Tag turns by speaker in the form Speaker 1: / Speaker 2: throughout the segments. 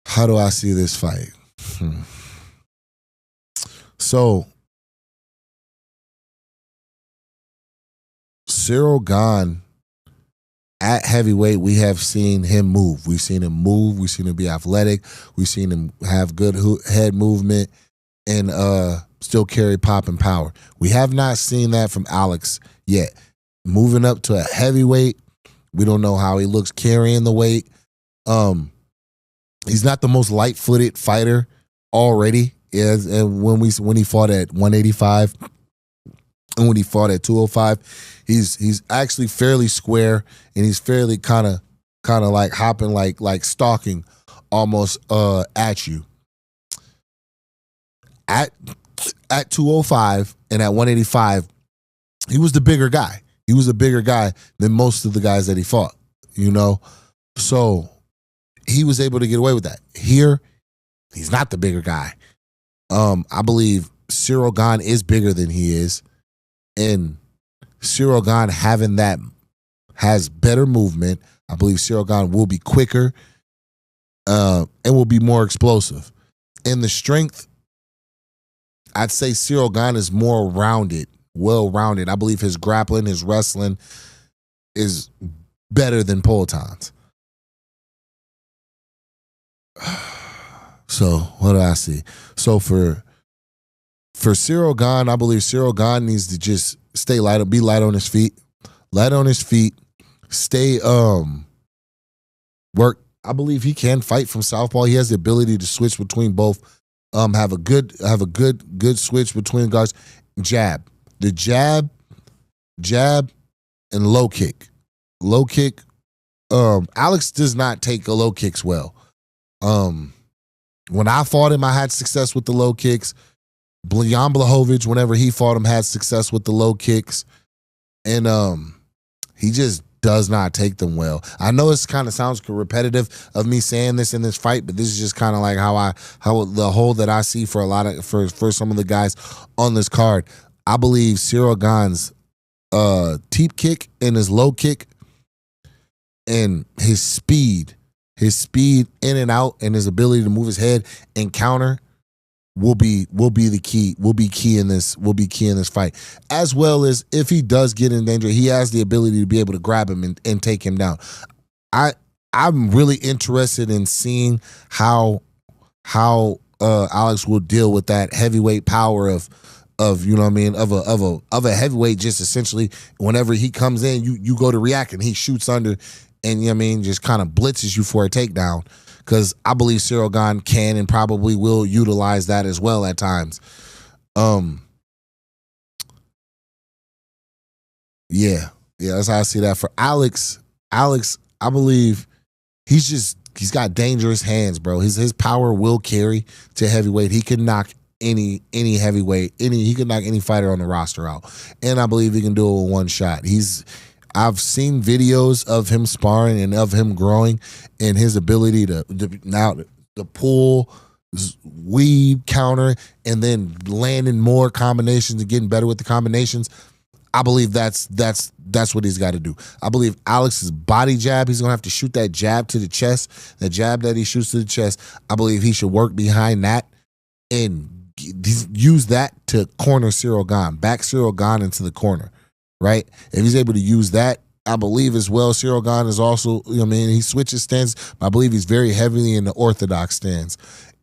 Speaker 1: How do I see this fight? So, Cyril Gane at heavyweight, we have seen him move. We've seen him move. We've seen him be athletic. We've seen him have good head movement and still carry pop and power. We have not seen that from Alex yet. Moving up to a heavyweight, we don't know how he looks carrying the weight. He's not the most light-footed fighter already. And when he fought at 185 and when he fought at 205, he's actually fairly square and he's fairly kind of like hopping like stalking almost at you. At 205 and at 185, he was the bigger guy. He was a bigger guy than most of the guys that he fought, you know? So he was able to get away with that. Here, he's not the bigger guy. I believe Cyril Gane is bigger than he is. And Cyril Gane having that has better movement. I believe Cyril Gane will be quicker and will be more explosive. In the strength, I'd say Cyril Gane is more rounded, well-rounded. I believe his grappling, his wrestling is better than Poaton's. So what do I see? So for Cyril Gane, I believe Cyril Gane needs to just stay light, be light on his feet, stay work. I believe he can fight from southpaw. He has the ability to switch between both. Have a good switch between guards. Jab, the jab, and low kick. Alex does not take low kicks well. When I fought him, I had success with the low kicks. Jan Blachowicz, whenever he fought him, had success with the low kicks. And he just does not take them well. I know it kind of sounds repetitive of me saying this in this fight, but this is just kind of like how the hole that I see for for some of the guys on this card. I believe Cyril Gane's teep kick and his low kick and his speed in and out and his ability to move his head and counter will be the key. Will be key in this fight. As well as if he does get in danger, he has the ability to be able to grab him and take him down. I'm really interested in seeing how Alex will deal with that heavyweight power of you know what I mean, of a heavyweight. Just essentially whenever he comes in, you go to react and he shoots under and, you know what I mean, just kind of blitzes you for a takedown. Because I believe Cyril Gane can and probably will utilize that as well at times. Yeah, that's how I see that. For Alex, I believe he's got dangerous hands, bro. His power will carry to heavyweight. He can knock any heavyweight, he can knock any fighter on the roster out. And I believe he can do it with one shot. I've seen videos of him sparring and of him growing and his ability to pull, weave, counter, and then landing more combinations and getting better with the combinations. I believe that's what he's got to do. I believe Alex's body jab, he's going to have to shoot that jab to the chest, the jab that he shoots to the chest. I believe he should work behind that and use that to corner Cyril Gane, back Cyril Gane into the corner. Right? If he's able to use that, I believe as well, Cyril Gane is also, you know what I mean, he switches stance, but I believe he's very heavily in the orthodox stance.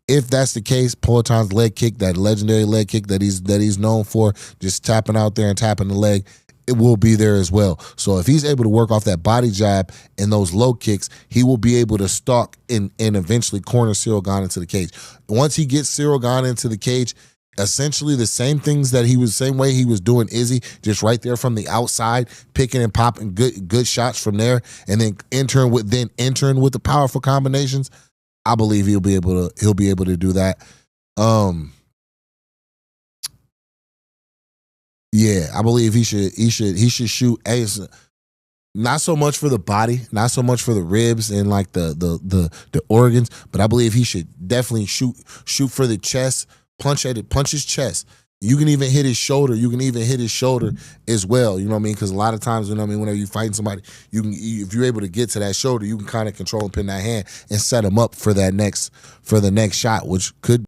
Speaker 1: If that's the case, Poaton's leg kick, that legendary leg kick that he's known for, just tapping out there and tapping the leg, it will be there as well. So if he's able to work off that body jab and those low kicks, he will be able to stalk and eventually corner Cyril Gane into the cage. Once he gets Cyril Gane into the cage, essentially the same way he was doing Izzy, just right there from the outside, picking and popping good shots from there, and then entering with the powerful combinations. I believe he'll be able to do that. Yeah, I believe he should shoot not so much for the body, not so much for the ribs and like the organs, but I believe he should definitely shoot for the chest. Punch his chest. You can even hit his shoulder. You can even hit his shoulder as well. You know what I mean? Because a lot of times, you know what I mean, whenever you're fighting somebody, if you're able to get to that shoulder, you can kind of control and pin that hand and set him up for the next shot, which could